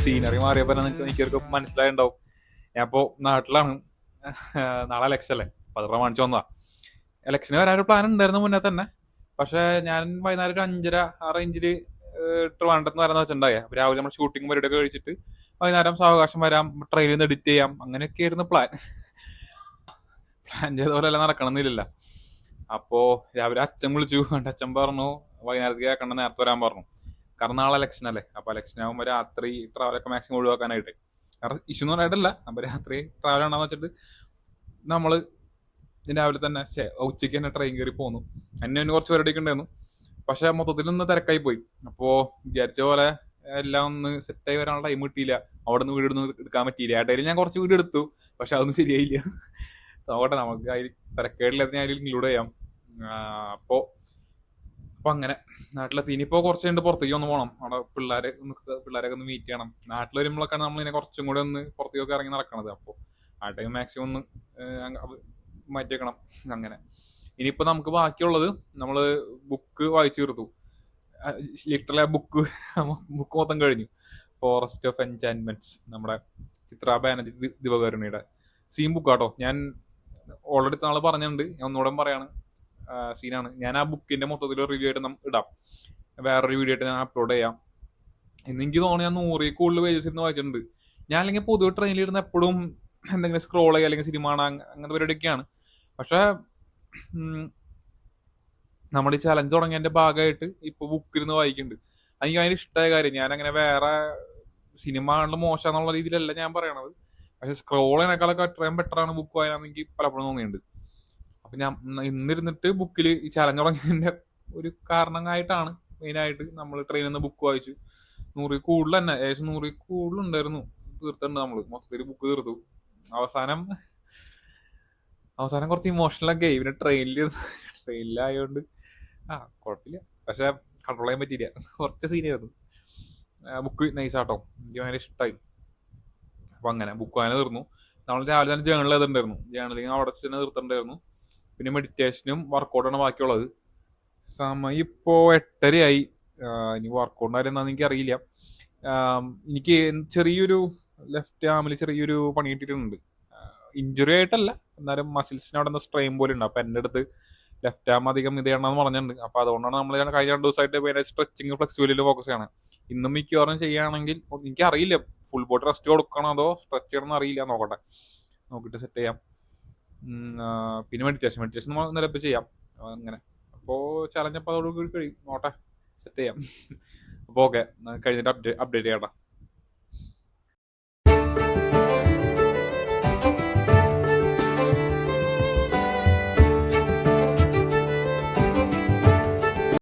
Scenery മാറിയപ്പോ എനിക്കൊരു മനസ്സിലായിണ്ടാവും. ഞാൻ ഇപ്പോ നാട്ടിലാണ്. നാളെ ഇലക്ഷൻ അല്ലേ, അപ്പൊ അത് പ്രമാണിച്ചു വന്നതാ. ഇലക്ഷന് വരാനൊരു പ്ലാൻ ഉണ്ടായിരുന്നു മുന്നേ തന്നെ. പക്ഷെ ഞാൻ വൈകുന്നേരം ഒരു 5:30 ആ റേഞ്ചില് ട്രിവാൻഡ്രത്ത് നിന്ന് വരാന്ന് വെച്ചിട്ടുണ്ടായ. രാവിലെ നമ്മൾ ഷൂട്ടിംഗ് പരിപാടിയൊക്കെ കഴിച്ചിട്ട് വൈകുന്നേരം സാവകാശം വരാം, ട്രെയിനിൽ നിന്ന് എഡിറ്റ് ചെയ്യാം, അങ്ങനെയൊക്കെ ആയിരുന്നു പ്ലാൻ. പ്ലാൻ ചെയ്ത പോലെ എല്ലാം നടക്കണമെന്നില്ല. അപ്പോ രാവിലെ അച്ഛൻ വിളിച്ചു. അച്ഛൻ പറഞ്ഞു വൈകുന്നേരത്തേക്ക് കേൾക്കണ്ട, നേരത്തെ വരാൻ പറഞ്ഞു. കാരണം നാളെ ഇലക്ഷൻ അല്ലേ, അപ്പൊ ഇലക്ഷൻ ആകുമ്പോൾ രാത്രി ട്രാവലൊക്കെ മാക്സിമം ഒഴിവാക്കാനായിട്ട്. കാരണം ഇഷ്യൂ എന്ന് പറയായിട്ടല്ല, അപ്പൊ രാത്രി ട്രാവൽ ഉണ്ടെന്ന് വെച്ചിട്ട് നമ്മള് രാവിലെ തന്നെ ഉച്ചയ്ക്ക് തന്നെ ട്രെയിൻ കയറി പോന്നു. എന്നെ കുറച്ച് പരിപാടിയൊക്കെ ഉണ്ടായിരുന്നു. പക്ഷെ മൊത്തത്തിൽ ഒന്ന് തിരക്കായി പോയി. അപ്പോ വിചാരിച്ച പോലെ എല്ലാം ഒന്ന് സെറ്റായി വരാനുള്ള ടൈം കിട്ടിയില്ല. അവിടെ നിന്ന് വീട് എടുക്കാൻ പറ്റിയില്ല. ഇടയിൽ ഞാൻ കുറച്ച് വീട് എടുത്തു, പക്ഷെ അതൊന്നും ശരിയായില്ല. നോക്കട്ടെ, നമുക്ക് അതിൽ തിരക്കേടില്ലാത്ത ഞാൻ ഇൻക്ലൂഡ് ചെയ്യാം. അപ്പോ അപ്പൊ അങ്ങനെ നാട്ടിലെത്തി. ഇനിയിപ്പോ കുറച്ച് കഴിഞ്ഞിട്ട് പുറത്തേക്ക് ഒന്ന് പോകണം. അവിടെ പിള്ളേരൊക്കെ ഒന്ന് മീറ്റ് ചെയ്യണം. നാട്ടിൽ വരുമ്പോഴൊക്കെയാണ് നമ്മൾ ഇതിനെ കുറച്ചും കൂടെ ഒന്ന് പുറത്തേക്കൊക്കെ ഇറങ്ങി നടക്കണത്. അപ്പോൾ ആ ടൈം മാക്സിമം ഒന്ന് മാറ്റി വെക്കണം. അങ്ങനെ ഇനിയിപ്പോ നമുക്ക് ബാക്കിയുള്ളത്, നമ്മള് ബുക്ക് വായിച്ചു തീർത്തു. ലിറ്ററലി ബുക്ക് മൊത്തം കഴിഞ്ഞു. ഫോറസ്റ്റ് ഓഫ് എൻചാൻമെന്റ്സ്, നമ്മുടെ ചിത്ര ബാനർജി ദിവാകരുണിയുടെ സീൻ ബുക്കാട്ടോ. ഞാൻ ഓൾറെഡി നാളെ പറഞ്ഞിട്ടുണ്ട്, ഞാൻ ഒന്നുകൂടെ പറയാണ്. സീനാണ്. ഞാൻ ആ ബുക്കിന്റെ മൊത്തത്തിൽ റിവ്യൂ ആയിട്ട് ഇടാം. വേറൊരു വീഡിയോ ആയിട്ട് ഞാൻ അപ്ലോഡ് ചെയ്യാം. എന്നെനിക്ക് തോന്നുന്നു ഞാൻ 100 കൂടുതൽ പേജസ് ഇരുന്ന് വായിച്ചിട്ടുണ്ട്. ഞാൻ അല്ലെങ്കിൽ പൊതുവെ ട്രെയിനിൽ ഇരുന്ന് എപ്പോഴും എന്തെങ്കിലും സ്ക്രോൾ ചെയ്യുക അല്ലെങ്കിൽ സിനിമ കാണാൻ, അങ്ങനത്തെ പരിപാടിയൊക്കെയാണ്. പക്ഷെ നമ്മുടെ ഈ ചലഞ്ച് തുടങ്ങിയതിന്റെ ഭാഗമായിട്ട് ഇപ്പൊ ബുക്കിരുന്ന് വായിക്കുന്നുണ്ട്. എനിക്ക് ഭയങ്കര ഇഷ്ടമായ കാര്യം. ഞാൻ അങ്ങനെ വേറെ സിനിമ കാണുന്നത് മോശം എന്നുള്ള രീതിയിലല്ല ഞാൻ പറയണത്. പക്ഷെ സ്ക്രോൾ ചെയ്യുന്നേക്കാളൊക്കെ അത്രയും ബെറ്ററാണ് ബുക്ക് വായനാന്ന് എനിക്ക് പലപ്പോഴും തോന്നിയിട്ടുണ്ട്. അപ്പൊ ഞാൻ ഇന്നിരുന്നിട്ട് ബുക്കിൽ ഈ ചലഞ്ച് തുടങ്ങിയതിന്റെ ഒരു കാരണമായിട്ടാണ് മെയിനായിട്ട് നമ്മൾ ട്രെയിനിൽ നിന്ന് ബുക്ക് വായിച്ചു. 100 കൂടുതൽ തന്നെ, ഏകദേശം 100 കൂടുതലുണ്ടായിരുന്നു. തീർത്തുണ്ട് നമ്മള് മൊത്തത്തിൽ ബുക്ക് തീർത്തു. അവസാനം കുറച്ച് ഇമോഷണലൊക്കെ ആയി. പിന്നെ ട്രെയിനിലായോണ്ട് കുഴപ്പമില്ല. പക്ഷെ കൺട്രോൾ ചെയ്യാൻ പറ്റിയില്ല. കുറച്ച് സീനായിരുന്നു. ബുക്ക് നൈസാട്ടോ, എനിക്ക് ഭയങ്കര ഇഷ്ടമായി. അപ്പൊ അങ്ങനെ ബുക്ക് വായന തീർന്നു. നമ്മൾ രാവിലെ തന്നെ ജേണൽ ചെയ്തിട്ടുണ്ടായിരുന്നു. ജേണലിങ് അവിടെ തന്നെ തീർത്തിട്ടുണ്ടായിരുന്നു. പിന്നെ മെഡിറ്റേഷനും വർക്കൗട്ടാണ് ബാക്കിയുള്ളത്. സമയം ഇപ്പോ 8:30 ഇനി വർക്കൗട്ട് ആരും എന്താണെന്ന് എനിക്ക് അറിയില്ല. എനിക്ക് ചെറിയൊരു ലെഫ്റ്റ് ആമിൽ ചെറിയൊരു പണി കിട്ടിയിട്ടുണ്ട്. ഇഞ്ചുറി ആയിട്ടല്ല, എന്നാലും മസിൽസിന് അവിടെ നിന്ന് സ്ട്രെയിൻ പോലെ ഉണ്ട്. അപ്പൊ എന്റെ അടുത്ത് ലെഫ്റ്റ് ആം അധികം ഇത് ചെയ്യണമെന്ന് പറഞ്ഞിട്ടുണ്ട്. അപ്പൊ അതുകൊണ്ടാണ് നമ്മൾ കഴിഞ്ഞ 2 ദിവസമായിട്ട് സ്ട്രെച്ചിങ് ഫ്ലെക്സിബിലിറ്റി ഫോക്കസ് ചെയ്യണം. ഇന്നും മിക്കവാറും ചെയ്യുകയാണെങ്കിൽ, എനിക്ക് അറിയില്ല ഫുൾ ബോഡി റെസ്റ്റ് കൊടുക്കണോ അതോ സ്ട്രെച്ച് ചെയ്യണമെന്ന് അറിയില്ല. നോക്കിയിട്ട് സെറ്റ് ചെയ്യാം. പിന്നെ മെഡിറ്റേഷൻ നമ്മൾ നിലപ്പ് ചെയ്യാം. അങ്ങനെ അപ്പോ ചലഞ്ച് അപ്പോൾ അതോട് കൂടി കഴിയും. നോട്ടെ, സെറ്റ് ചെയ്യാം. അപ്പോൾ ഓക്കെ, കഴിഞ്ഞിട്ട് അപ്ഡേറ്റ് ചെയ്യാം.